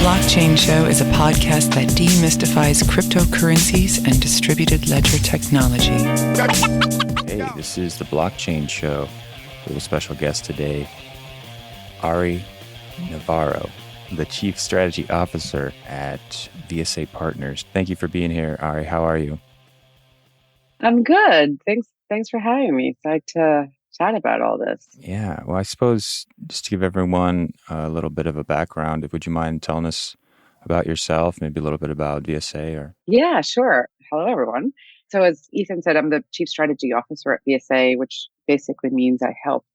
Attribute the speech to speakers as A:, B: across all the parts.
A: Blockchain Show is a podcast that demystifies cryptocurrencies and distributed ledger technology.
B: Hey, this is the Blockchain Show. We have a special guest today, Ariadna Navarro, the Chief Strategy Officer at VSA Partners. Thank you for being here, Ari. How are you?
C: I'm good. Thanks for having me. Excited to chat about all this.
B: Yeah, well, I suppose just to give everyone a little bit of a background, would you mind telling us about yourself, maybe a little bit about VSA? Or
C: Yeah, sure. Hello, everyone. So as Ethan said, I'm the Chief Strategy Officer at VSA, which basically means I help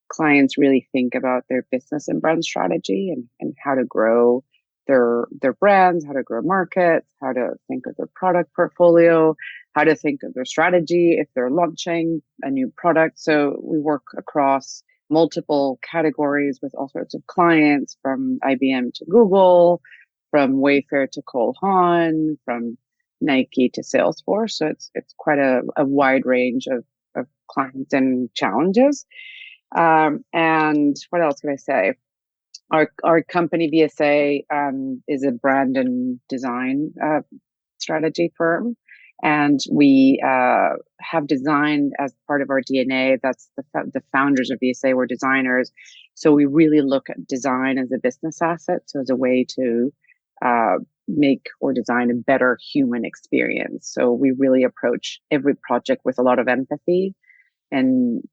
C: clients really think about their business and brand strategy and how to grow their brands, how to grow markets, how to think of their product portfolio, how to think of their strategy if they're launching a new product. So we work across multiple categories with all sorts of clients, from IBM to Google, from Wayfair to Cole Haan, from Nike to Salesforce. So it's quite a wide range of clients and challenges. And what else can I say? Our company VSA is a brand and design strategy firm, and we have design as part of our DNA. That's the founders of VSA were designers, so we really look at design as a business asset, so as a way to make or design a better human experience. So we really approach every project with a lot of empathy and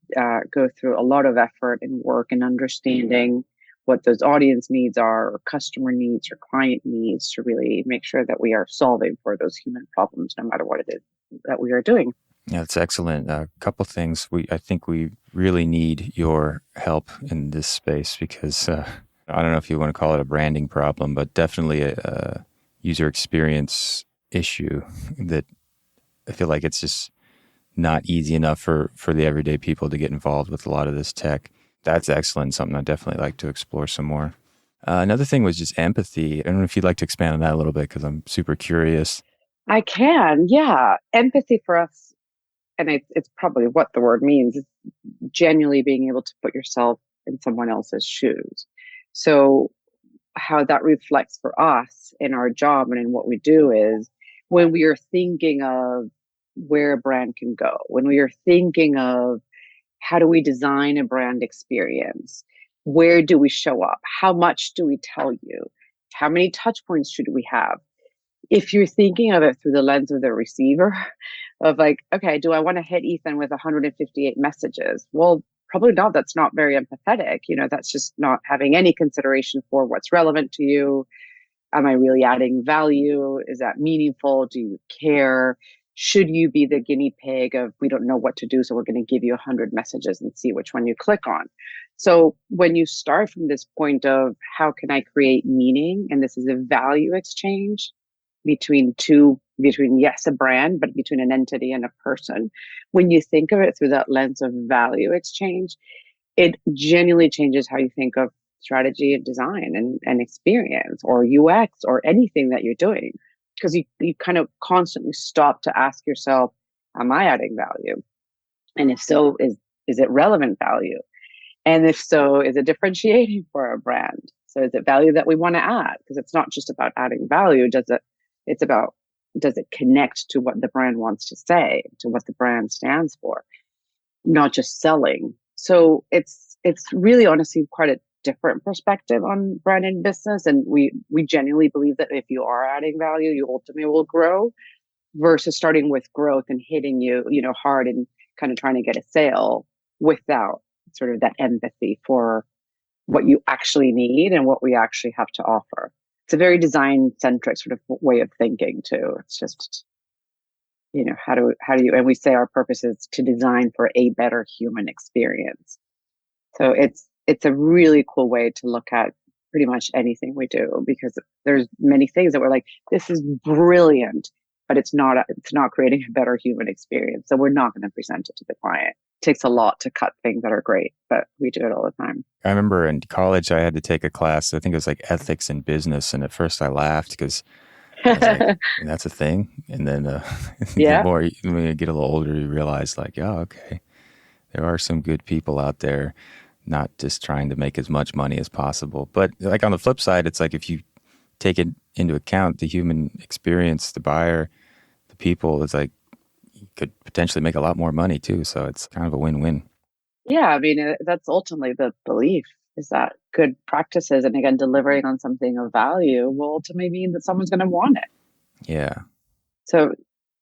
C: go through a lot of effort and work and understanding what those audience needs are, or customer needs, or client needs, to really make sure that we are solving for those human problems, no matter what it is that we are doing.
B: Yeah, that's excellent. A couple things. I think we really need your help in this space because I don't know if you want to call it a branding problem, but definitely a user experience issue that I feel like it's just not easy enough for the everyday people to get involved with a lot of this tech. That's excellent. Something I'd definitely like to explore some more. Another thing was just empathy. I don't know if you'd like to expand on that a little bit, because I'm super curious.
C: I can, yeah. Empathy for us, and it's probably what the word means, is genuinely being able to put yourself in someone else's shoes. So how that reflects for us in our job and in what we do is, when we are thinking of where a brand can go, when we are thinking of how do we design a brand experience, where do we show up, how much do we tell you, how many touch points should we have? If you're thinking of it through the lens of the receiver, of like, okay, do I want to hit Ethan with 158 messages? Well, probably not. That's not very empathetic. That's just not having any consideration for what's relevant to you. Am I really adding value? Is that meaningful? Do you care? Should you be the guinea pig of, we don't know what to do, so we're going to give you 100 messages and see which one you click on? So when you start from this point of how can I create meaning, and this is a value exchange between yes, a brand, but between an entity and a person. When you think of it through that lens of value exchange, it genuinely changes how you think of strategy and design and experience, or UX, or anything that you're doing. Because you kind of constantly stop to ask yourself, am I adding value? And if so, is it relevant value? And if so, is it differentiating for our brand? So is it value that we want to add? Because it's not just about adding value. It's about, does it connect to what the brand wants to say, to what the brand stands for, not just selling? So it's really honestly quite a different perspective on brand and business. And we genuinely believe that if you are adding value, you ultimately will grow, versus starting with growth and hitting you hard and kind of trying to get a sale without sort of that empathy for what you actually need and what we actually have to offer. It's a very design centric sort of way of thinking too. It's just, how do you, and we say our purpose is to design for a better human experience. So it's a really cool way to look at pretty much anything we do, because there's many things that we're like, this is brilliant, but it's not creating a better human experience. So we're not going to present it to the client. It takes a lot to cut things that are great, but we do it all the time.
B: I remember in college, I had to take a class. I think it was like ethics in business. And at first I laughed because I was like, that's a thing. And then the more when you get a little older, you realize like, oh, okay, there are some good people out there, not just trying to make as much money as possible. But like on the flip side, it's like if you take it into account, the human experience, the buyer, the people, it's like you could potentially make a lot more money too. So it's kind of a win-win.
C: Yeah, I mean, that's ultimately the belief, is that good practices and again, delivering on something of value will ultimately mean that someone's going to want it.
B: Yeah.
C: So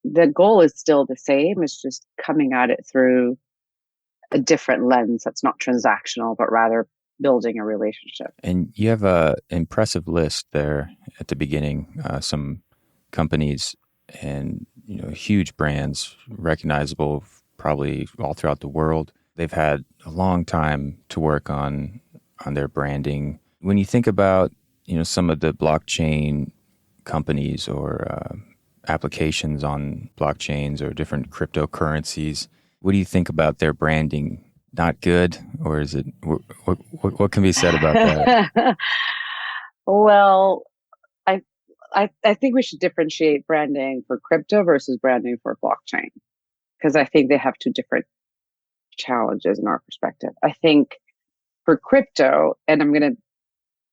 C: the goal is still the same. It's just coming at it through a different lens that's not transactional, but rather building a relationship.
B: And you have a impressive list there at the beginning, some companies and huge brands, recognizable probably all throughout the world. They've had a long time to work on their branding. When you think about some of the blockchain companies or applications on blockchains or different cryptocurrencies, what do you think about their branding? Not good, or is it? What can be said about that?
C: Well, I, I think we should differentiate branding for crypto versus branding for blockchain, because I think they have two different challenges in our perspective. I think for crypto, and I'm going to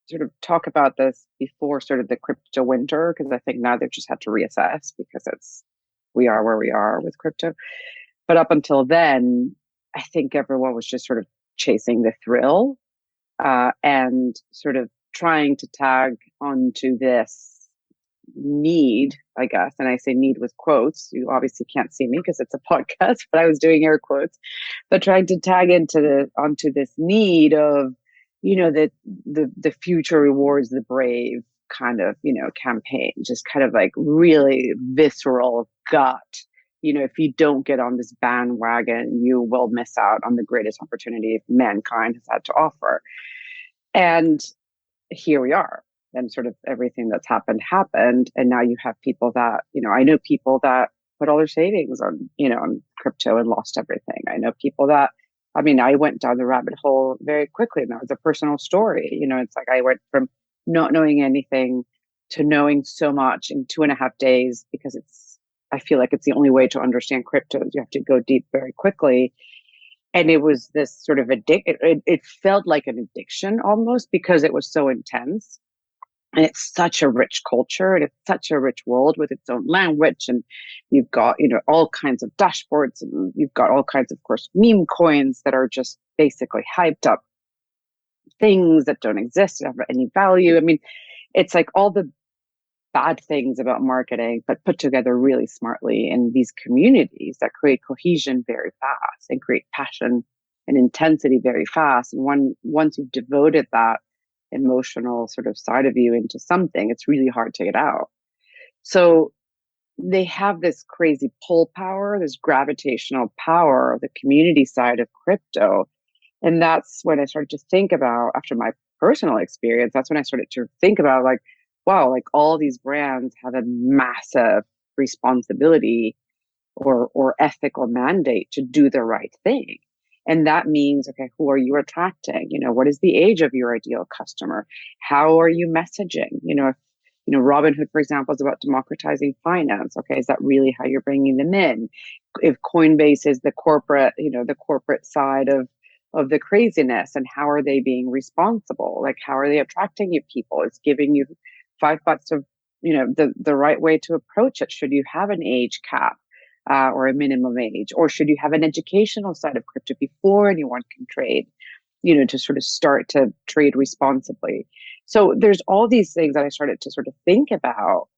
C: sort of talk about this before sort of the crypto winter, because I think now they've just had to reassess because we are where we are with crypto. But up until then, I think everyone was just sort of chasing the thrill and sort of trying to tag onto this need, I guess. And I say need with quotes. You obviously can't see me because it's a podcast, but I was doing air quotes, but trying to tag onto this need of, that the future rewards the brave kind of, campaign, just kind of like really visceral gut. If you don't get on this bandwagon, you will miss out on the greatest opportunity mankind has had to offer. And here we are. And sort of everything that's happened. And now you have people that, I know people that put all their savings on crypto and lost everything. I know people that, I went down the rabbit hole very quickly, and that was a personal story. It's like I went from not knowing anything to knowing so much in 2.5 days, because I feel like it's the only way to understand crypto. You have to go deep very quickly. And it was this sort of it felt like an addiction almost, because it was so intense. And it's such a rich culture, and it's such a rich world with its own language. And you've got, all kinds of dashboards, and you've got all kinds of course, meme coins that are just basically hyped up things that don't exist, that have any value. It's like all the bad things about marketing, but put together really smartly in these communities that create cohesion very fast and create passion and intensity very fast. And once you've devoted that emotional sort of side of you into something, it's really hard to get out. So they have this crazy pull power, this gravitational power, the community side of crypto. And that's when I started to think about, after my personal experience, that's when I started to think about like, wow, like all these brands have a massive responsibility or ethical mandate to do the right thing. And that means, okay, who are you attracting? What is the age of your ideal customer? How are you messaging? If, Robinhood, for example, is about democratizing finance. Okay, is that really how you're bringing them in? If Coinbase is the corporate, the corporate side of the craziness, and how are they being responsible? Like, how are they attracting you people? It's giving you $5 of, the right way to approach it. Should you have an age cap? Or a minimum age, or should you have an educational side of crypto before anyone can trade, to sort of start to trade responsibly. So there's all these things that I started to sort of think about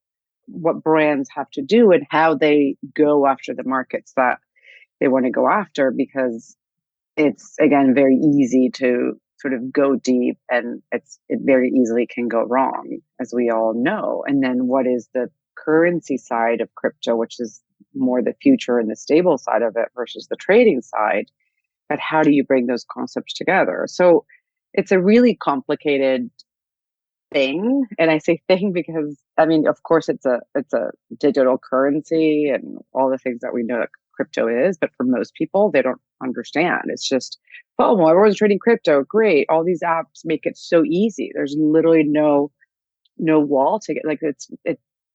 C: what brands have to do and how they go after the markets that they want to go after, because it's, again, very easy to sort of go deep, and it very easily can go wrong, as we all know. And then what is the currency side of crypto, which is more the future and the stable side of it versus the trading side, but how do you bring those concepts together? So it's a really complicated thing. And I say thing because, of course it's a digital currency and all the things that we know that crypto is, but for most people, they don't understand. It's just, oh, well, everyone's trading crypto. Great. All these apps make it so easy. There's literally no wall to get, like,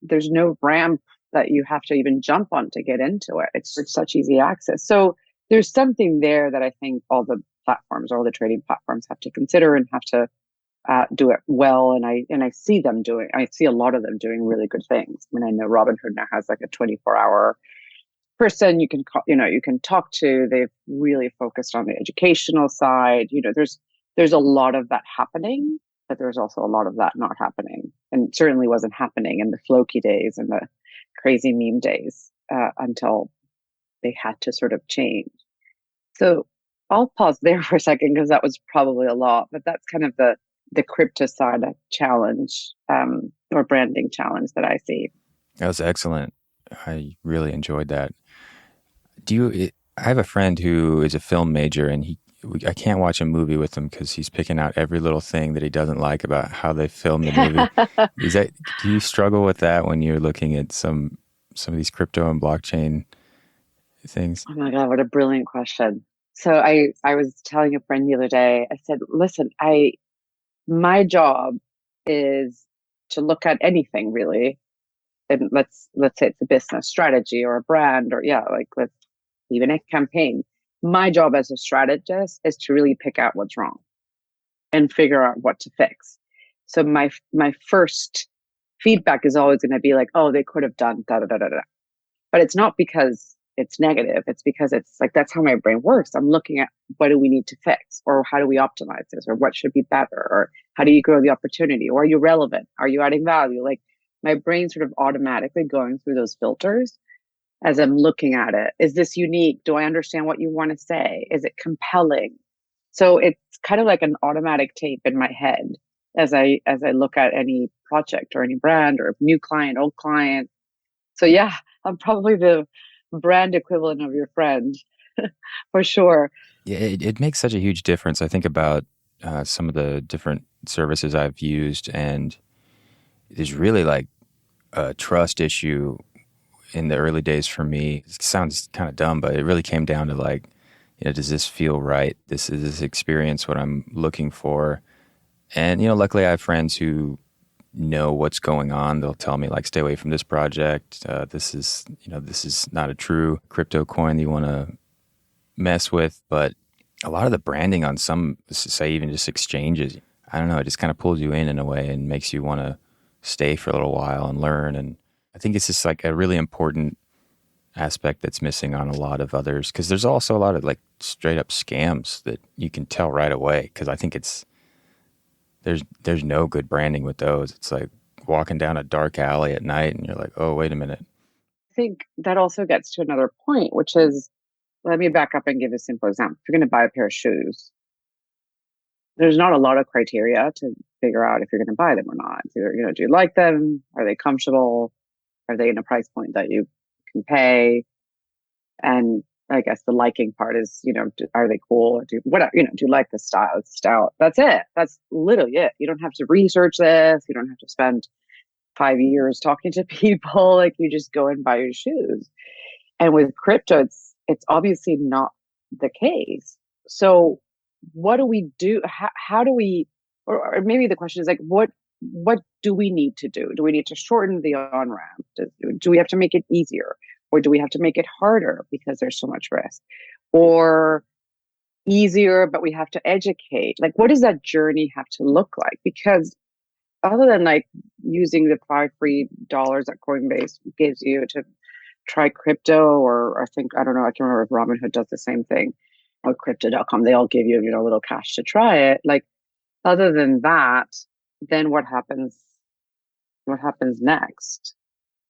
C: there's no ramp that you have to even jump on to get into it. It's such easy access. So there's something there that I think all the platforms, all the trading platforms have to consider and have to do it well, and I see them doing. I see a lot of them doing really good things. I mean, I know Robinhood now has like a 24-hour person you can call, you can talk to. They've really focused on the educational side. There's a lot of that happening, but there's also a lot of that not happening, and certainly wasn't happening in the Floki days and the crazy meme days until they had to sort of change. So I'll pause there for a second because that was probably a lot, but that's kind of the crypto side challenge or branding challenge that I see.
B: That was excellent. I really enjoyed that. I have a friend who is a film major, and I can't watch a movie with him because he's picking out every little thing that he doesn't like about how they film the movie. Do you struggle with that when you're looking at some of these crypto and blockchain things?
C: Oh my God, what a brilliant question. So I was telling a friend the other day, I said, listen, my job is to look at anything really. And let's say it's a business strategy or a brand, or like let's even a campaign. My job as a strategist is to really pick out what's wrong and figure out what to fix. So my first feedback is always going to be like, oh, they could have done da da da da da. But it's not because it's negative. It's because it's like that's how my brain works. I'm looking at what do we need to fix, or how do we optimize this, or what should be better, or how do you grow the opportunity, or are you relevant? Are you adding value? Like my brain sort of automatically going through those filters as I'm looking at it. Is this unique? Do I understand what you want to say? Is it compelling? So it's kind of like an automatic tape in my head as I look at any project or any brand or new client, old client. So yeah, I'm probably the brand equivalent of your friend for sure.
B: Yeah, it makes such a huge difference. I think about some of the different services I've used, and there's really like a trust issue in the early days for me. It sounds kind of dumb, but it really came down to like, does this feel right? Is this experience what I'm looking for? And, luckily I have friends who know what's going on. They'll tell me like, stay away from this project. This is not a true crypto coin that you want to mess with. But a lot of the branding on some, say even just exchanges, I don't know, it just kind of pulls you in a way and makes you want to stay for a little while and learn. And I think it's just like a really important aspect that's missing on a lot of others, because there's also a lot of like straight up scams that you can tell right away, because I think there's no good branding with those. It's like walking down a dark alley at night and you're like, oh, wait a minute.
C: I think that also gets to another point, which is, let me back up and give a simple example. If you're going to buy a pair of shoes, there's not a lot of criteria to figure out if you're going to buy them or not. It's either, do you like them? Are they comfortable? Are they in a price point that you can pay? And I guess the liking part is, are they cool? Do you like the style? It's style. That's it. That's literally it. You don't have to research this. You don't have to spend 5 years talking to people. Like you just go and buy your shoes. And with crypto, it's obviously not the case. So what do we do? How do we, or maybe the question is like, what do we need to do? Do we need to shorten the on ramp? Do we have to make it easier? Or do we have to make it harder because there's so much risk? Or easier, but we have to educate? Like, what does that journey have to look like? Because other than like using the $5 free that Coinbase gives you to try crypto, or I don't know, I can remember if Robinhood does the same thing, or crypto.com, they all give you, a little cash to try it. Like, other than that, then what happens next?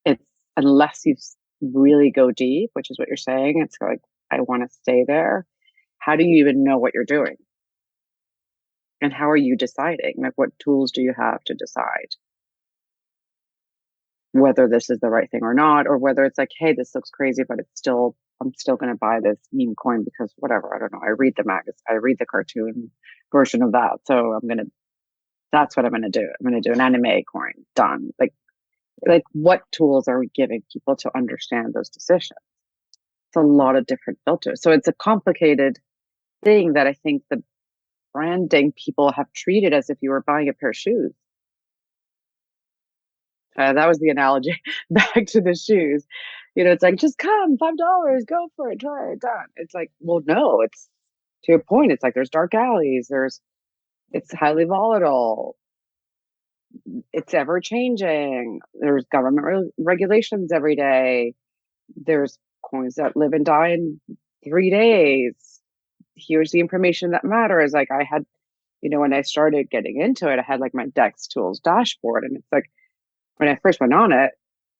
C: It's, unless you really go deep, which is what you're saying, it's like, I want to stay there. How do you even know what you're doing? And how are you deciding? Like, what tools do you have to decide whether this is the right thing or not, or whether it's like, hey, this looks crazy, but I'm still going to buy this meme coin because whatever, I don't know. I read the cartoon version of that. So that's what I'm going to do. I'm going to do an anime coin, done. Like what tools are we giving people to understand those decisions? It's a lot of different filters. So it's a complicated thing that I think the branding people have treated as if you were buying a pair of shoes. That was the analogy. Back to the shoes. It's like, just come, $5, go for it, try it, done. It's like, well, no, it's to your point. It's like, there's dark alleys. It's highly volatile. It's ever changing. There's government regulations every day. There's coins that live and die in 3 days. Here's the information that matters. Like I had, when I started getting into it, I had like my DEX tools dashboard. And it's like, when I first went on it,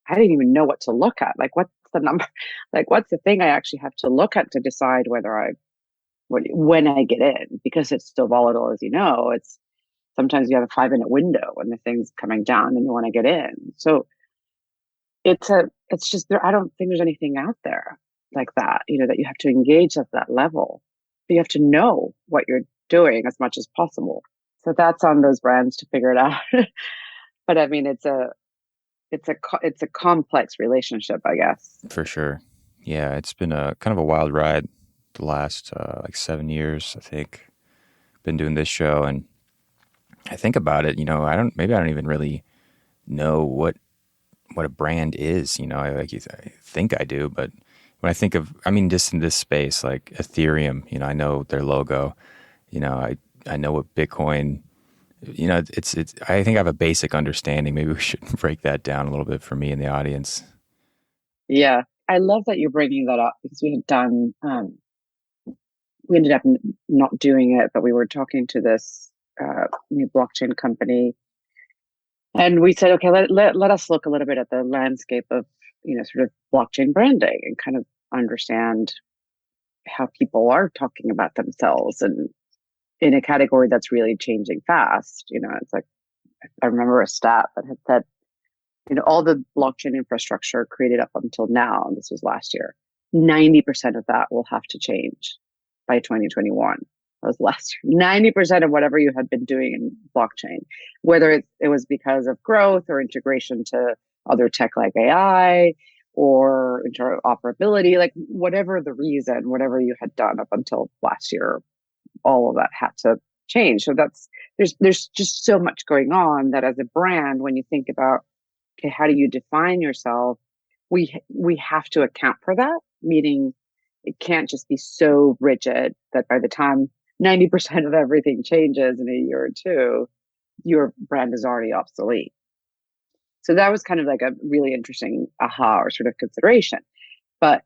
C: I didn't even know what to look at. Like, what's the number? Like, what's the thing I actually have to look at to decide when I get in? Because it's still volatile, as you know. It's sometimes you have a 5 minute window when the thing's coming down and you want to get in. So it's just there. I don't think there's anything out there like that, that you have to engage at that level. But you have to know what you're doing as much as possible. So that's on those brands to figure it out. But I mean, it's a complex relationship, I guess.
B: For sure. Yeah, it's been a kind of a wild ride the last like 7 years, I think. Been doing this show, and I think about it, maybe I don't even really know what a brand is, I think I do, but when I think of, just in this space, like Ethereum, I know their logo, I know what Bitcoin, it's, I think I have a basic understanding. Maybe we should break that down a little bit for me and the audience.
C: Yeah. I love that you're bringing that up because we ended up not doing it, but we were talking to this new blockchain company. And we said, okay, let us look a little bit at the landscape of, sort of blockchain branding and kind of understand how people are talking about themselves and in a category that's really changing fast. It's like, I remember a stat that had said, all the blockchain infrastructure created up until now, and this was last year, 90% of that will have to change by 2021. That was last year. 90% of whatever you had been doing in blockchain, whether it was because of growth or integration to other tech like AI or interoperability, like whatever the reason, whatever you had done up until last year, all of that had to change. So there's just so much going on that as a brand, when you think about, okay, how do you define yourself? We have to account for that, meaning it can't just be so rigid that by the time 90% of everything changes in a year or two, your brand is already obsolete. So that was kind of like a really interesting aha or sort of consideration. But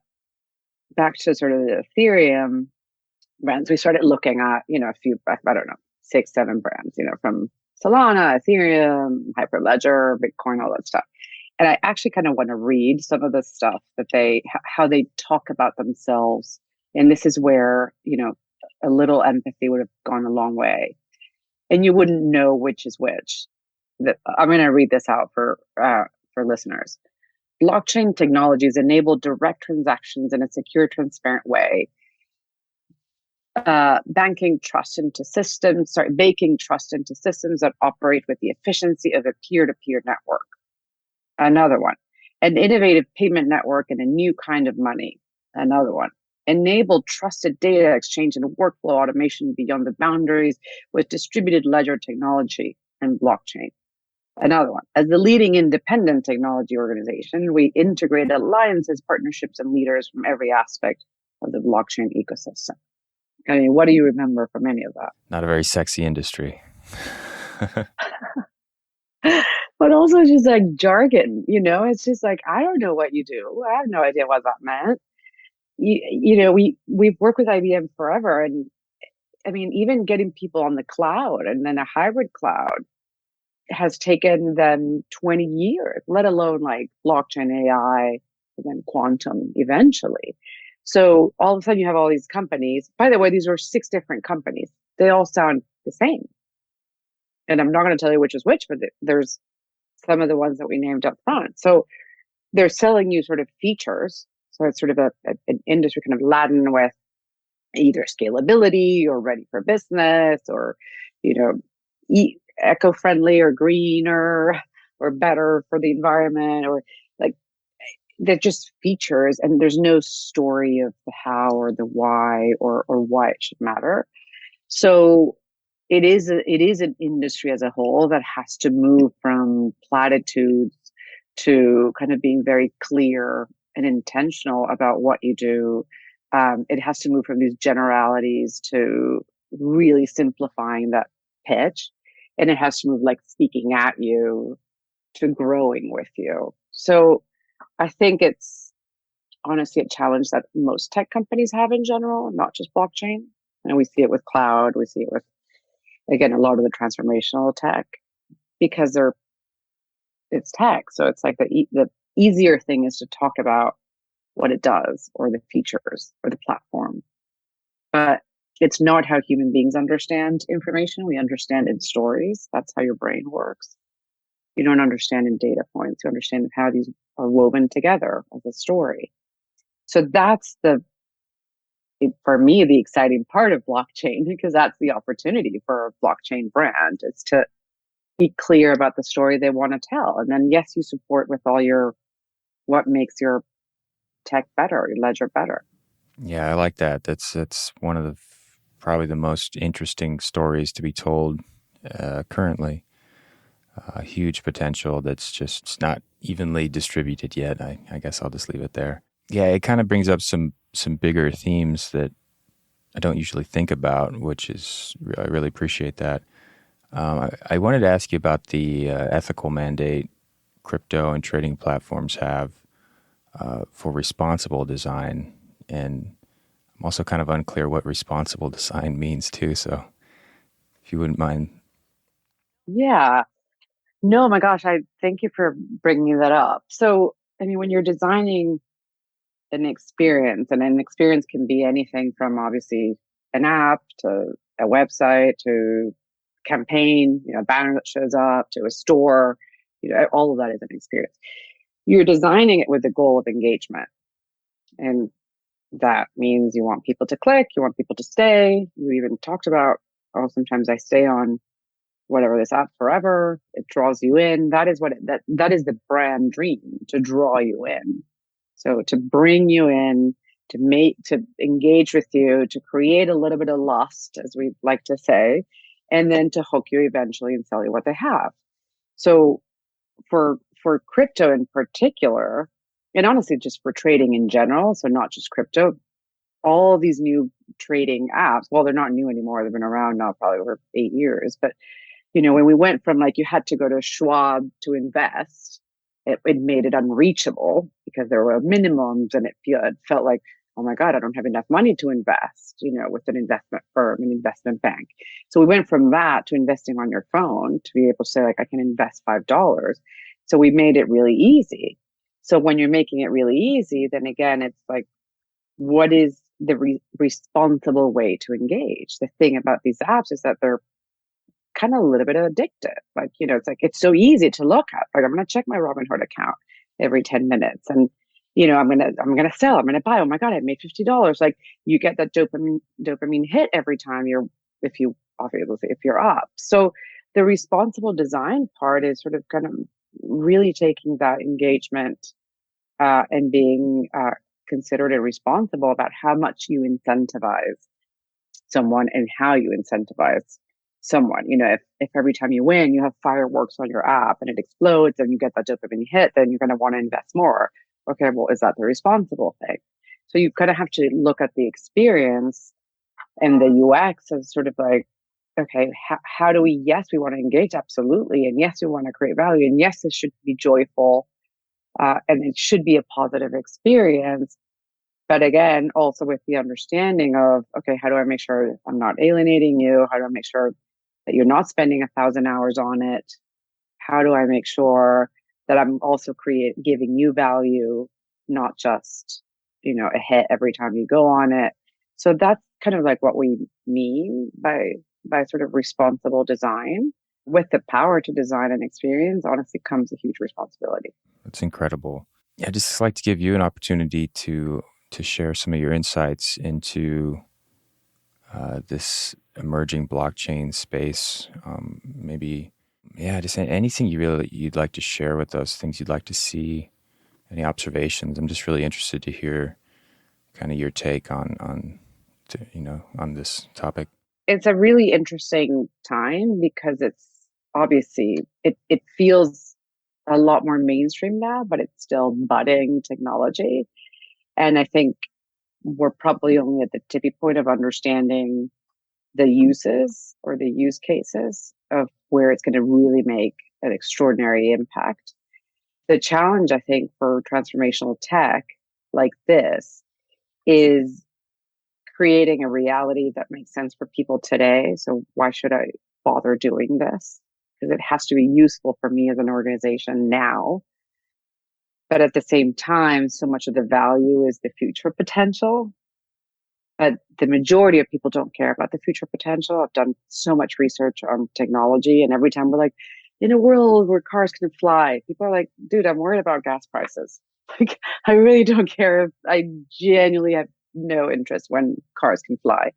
C: back to sort of the Ethereum brands, we started looking at, a few, I don't know, 6, 7 brands, from Solana, Ethereum, Hyperledger, Bitcoin, all that stuff. And I actually kind of want to read some of the stuff that how they talk about themselves. And this is where, a little empathy would have gone a long way. And you wouldn't know which is which. I'm going to read this out for listeners. Blockchain technologies enable direct transactions in a secure, transparent way. Baking trust into systems that operate with the efficiency of a peer-to-peer network. Another one, an innovative payment network and a new kind of money. Another one, enable trusted data exchange and workflow automation beyond the boundaries with distributed ledger technology and blockchain. Another one, as the leading independent technology organization, we integrate alliances, partnerships, and leaders from every aspect of the blockchain ecosystem. I mean, what do you remember from any of that?
B: Not a very sexy industry.
C: But also just like jargon, it's just like, I don't know what you do. I have no idea what that meant. We've worked with IBM forever. And I mean, even getting people on the cloud and then a hybrid cloud has taken them 20 years, let alone like blockchain, AI, and then quantum eventually. So all of a sudden you have all these companies. By the way, these were 6 different companies. They all sound the same. And I'm not going to tell you which is which, but there's some of the ones that we named up front. So they're selling you sort of features. So it's sort of an industry kind of laden with either scalability or ready for business or, eco-friendly or greener or better for the environment, or like they're just features and there's no story of the how or the why or why it should matter. So it is an industry as a whole that has to move from platitudes to kind of being very clear and intentional about what you do. It has to move from these generalities to really simplifying that pitch, and it has to move like speaking at you to growing with you. So I think it's honestly a challenge that most tech companies have in general, not just blockchain. And we see it with cloud, we see it with, again, a lot of the transformational tech because it's tech. So it's like the easier thing is to talk about what it does or the features or the platform. But it's not how human beings understand information. We understand in stories. That's how your brain works. You don't understand in data points. You understand how these are woven together as a story. So that's for me, the exciting part of blockchain, because that's the opportunity for a blockchain brand is to be clear about the story they want to tell. And then, yes, you support with all what makes your tech better, your ledger better.
B: Yeah, I like that. That's one of probably the most interesting stories to be told currently. Huge potential that's just not evenly distributed yet. I guess I'll just leave it there. Yeah, it kind of brings up some bigger themes that I don't usually think about, which is I really appreciate that. I wanted to ask you about the ethical mandate crypto and trading platforms have for responsible design, and I'm also kind of unclear what responsible design means too. So, if you wouldn't mind.
C: Yeah. No, my gosh, I thank you for bringing that up. So, I mean, when you're designing an experience, and an experience can be anything from obviously an app to a website to campaign, a banner that shows up to a store, all of that is an experience. You're designing it with the goal of engagement. And that means you want people to click, you want people to stay. You even talked about, oh, sometimes I stay on whatever this app forever. It draws you in. That is that is the brand dream, to draw you in. So to bring you in, to engage with you, to create a little bit of lust, as we like to say, and then to hook you eventually and sell you what they have. So for crypto in particular, and honestly just for trading in general, so not just crypto, all these new trading apps, well, they're not new anymore. They've been around now probably over 8 years, but when we went from like you had to go to Schwab to invest, it made it unreachable because there were minimums, and it felt like, oh my God, I don't have enough money to invest, with an investment firm, an investment bank. So we went from that to investing on your phone to be able to say, like, I can invest $5. So we made it really easy. So when you're making it really easy, then again, it's like, what is the responsible way to engage? The thing about these apps is that they're kind of a little bit addictive. Like, it's like, it's so easy to look at. Like, I'm going to check my Robinhood account every 10 minutes. And, I'm going to sell, I'm going to buy. Oh my God, I made $50. Like, you get that dopamine hit every time if you're up. So the responsible design part is sort of kind of really taking that engagement, and being, considered and responsible about how much you incentivize someone and how you incentivize someone. If every time you win, you have fireworks on your app and it explodes and you get that dopamine hit, then you're going to want to invest more. Okay, well, is that the responsible thing? So you kind of have to look at the experience and the UX as sort of like, okay, how do we, yes, we want to engage, absolutely. And yes, we want to create value. And yes, this should be joyful. And it should be a positive experience. But again, also with the understanding of, okay, how do I make sure I'm not alienating you? How do I make sure that you're not spending 1,000 hours on it? How do I make sure that I'm also giving you value, not just, a hit every time you go on it? So that's kind of like what we mean by sort of responsible design. With the power to design an experience, honestly, comes a huge responsibility.
B: That's incredible. Yeah, I'd just like to give you an opportunity to share some of your insights into this emerging blockchain space. Maybe, just anything you'd like to share with us, things you'd like to see, any observations. I'm just really interested to hear kind of your take on this topic.
C: It's a really interesting time because it's obviously, it feels a lot more mainstream now, but it's still budding technology. And I think we're probably only at the tippy point of understanding the uses or the use cases of where it's going to really make an extraordinary impact. The challenge, I think, for transformational tech like this is creating a reality that makes sense for people today. So why should I bother doing this? Because it has to be useful for me as an organization now. But at the same time, so much of the value is the future potential. But the majority of people don't care about the future potential. I've done so much research on technology, and every time we're like, in a world where cars can fly, people are like, dude, I'm worried about gas prices. Like, I really don't care. I genuinely have no interest when cars can fly.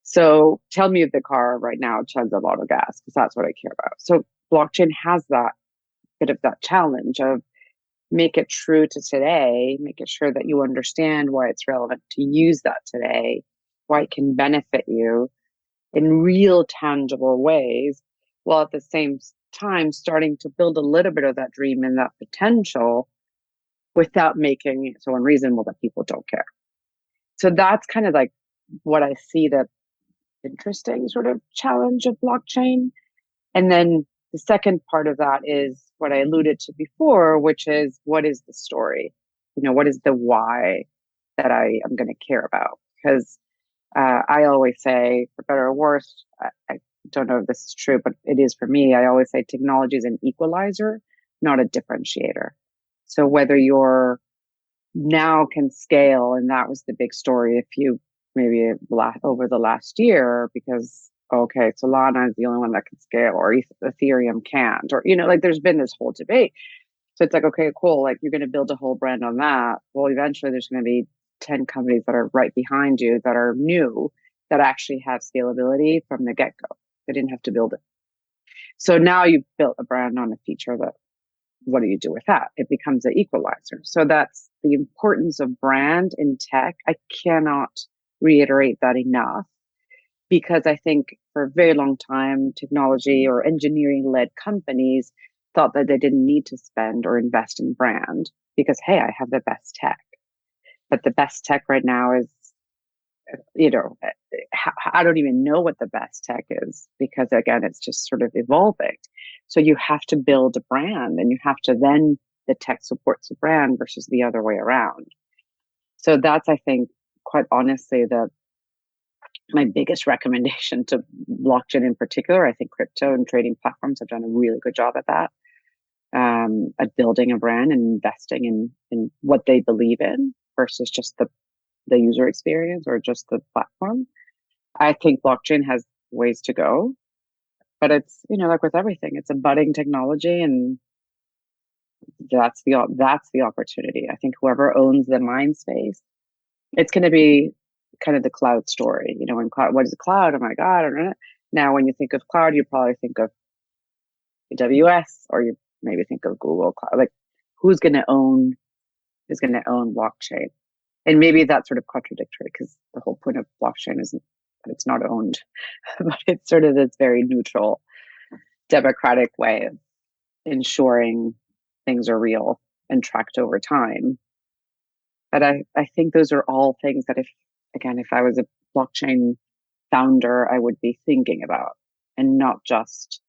C: So tell me if the car right now chugs a lot of gas, because that's what I care about. So blockchain has that bit of that challenge of make it true to today, make it sure that you understand why it's relevant to use that today, why it can benefit you in real tangible ways, while at the same time starting to build a little bit of that dream and that potential without making it so unreasonable that people don't care. So that's kind of like what I see the interesting sort of challenge of blockchain. And then the second part of that is what I alluded to before, which is what is the story? What is the why that I am going to care about? Because I always say, for better or worse, I don't know if this is true, but it is for me. I always say technology is an equalizer, not a differentiator. So whether you're now can scale, and that was the big story if you maybe over the last year, because okay, Solana is the only one that can scale, or Ethereum can't, or like there's been this whole debate. So it's like, okay, cool, like you're going to build a whole brand on that. Well, eventually there's going to be 10 companies that are right behind you that are new, that actually have scalability from the get-go. They didn't have to build it. So now you've built a brand on a feature that, what do you do with that? It becomes an equalizer. So that's the importance of brand in tech. I cannot reiterate that enough, because I think for a very long time, technology or engineering led companies thought that they didn't need to spend or invest in brand because, hey, I have the best tech. But the best tech right now is, I don't even know what the best tech is, because again, it's just sort of evolving. So you have to build a brand, and you have to then the tech supports the brand versus the other way around. So that's, I think, quite honestly, my biggest recommendation to blockchain in particular. I think crypto and trading platforms have done a really good job at that, at building a brand and investing in what they believe in versus just the user experience or just the platform. I think blockchain has ways to go, but it's, like with everything, it's a budding technology, and that's the opportunity. I think whoever owns the mind space, it's going to be kind of the cloud story. When cloud, what is a cloud? Oh my God. I don't know. Now, when you think of cloud, you probably think of AWS, or you maybe think of Google Cloud. Like, who's going to own blockchain? And maybe that's sort of contradictory, because the whole point of blockchain isn't that it's not owned, but it's sort of this very neutral, democratic way of ensuring things are real and tracked over time. But I think those are all things that if I was a blockchain founder, I would be thinking about, and not just,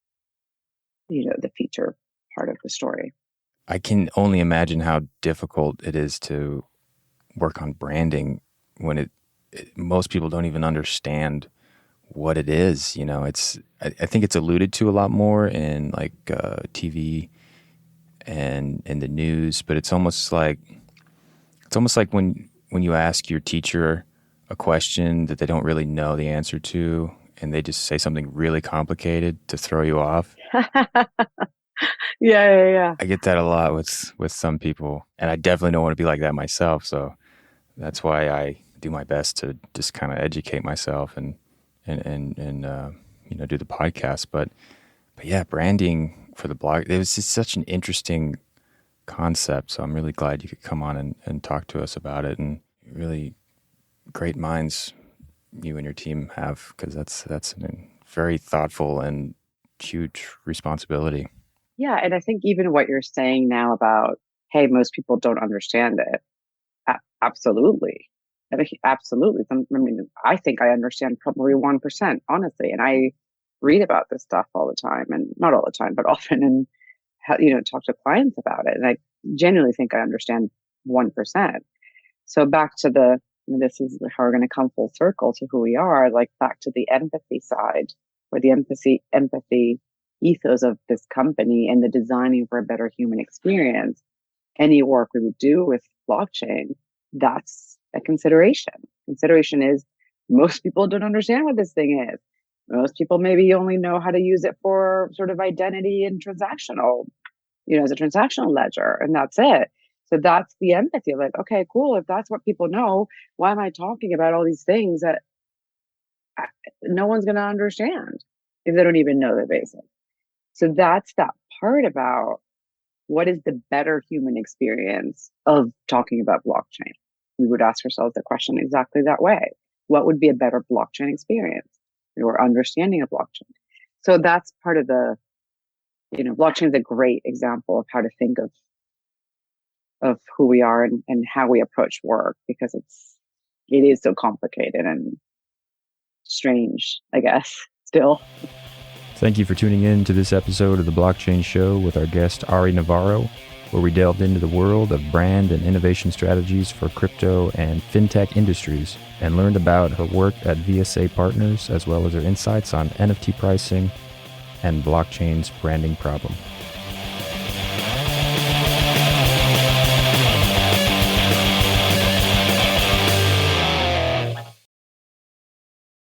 C: the feature part of the story.
B: I can only imagine how difficult it is to work on branding when most people don't even understand what it is. I think it's alluded to a lot more in like TV and in the news, but it's almost like when you ask your teacher a question that they don't really know the answer to, and they just say something really complicated to throw you off.
C: Yeah.
B: I get that a lot with some people, and I definitely don't want to be like that myself. So that's why I do my best to just kind of educate myself and do the podcast. But yeah, branding for the blog, it was just such an interesting concept. So I'm really glad you could come on and talk to us about it. And really great minds you and your team have, because that's a very thoughtful and huge responsibility.
C: Yeah. And I think even what you're saying now about, hey, most people don't understand it. Absolutely. Absolutely. I think I understand probably 1%, honestly. And I read about this stuff all the time, and not all the time, but often, and talk to clients about it. And I genuinely think I understand 1%. So back to this is how we're going to come full circle to who we are, like back to the empathy side, or the empathy ethos of this company and the designing for a better human experience. Any work we would do with blockchain, that's a consideration. Consideration is most people don't understand what this thing is. Most people maybe only know how to use it for sort of identity and transactional, as a transactional ledger, and that's it. So that's the empathy. Like, okay, cool. If that's what people know, why am I talking about all these things that no one's going to understand if they don't even know the basics? So that's that part about what is the better human experience of talking about blockchain. We would ask ourselves the question exactly that way. What would be a better blockchain experience or understanding of blockchain? So that's part of the, blockchain is a great example of how to think of who we are and how we approach work, because it is so complicated and strange, I guess, still.
B: Thank you for tuning in to this episode of The Blockchain Show with our guest, Ari Navarro, where we delved into the world of brand and innovation strategies for crypto and fintech industries and learned about her work at VSA Partners, as well as her insights on NFT pricing and blockchain's branding problem.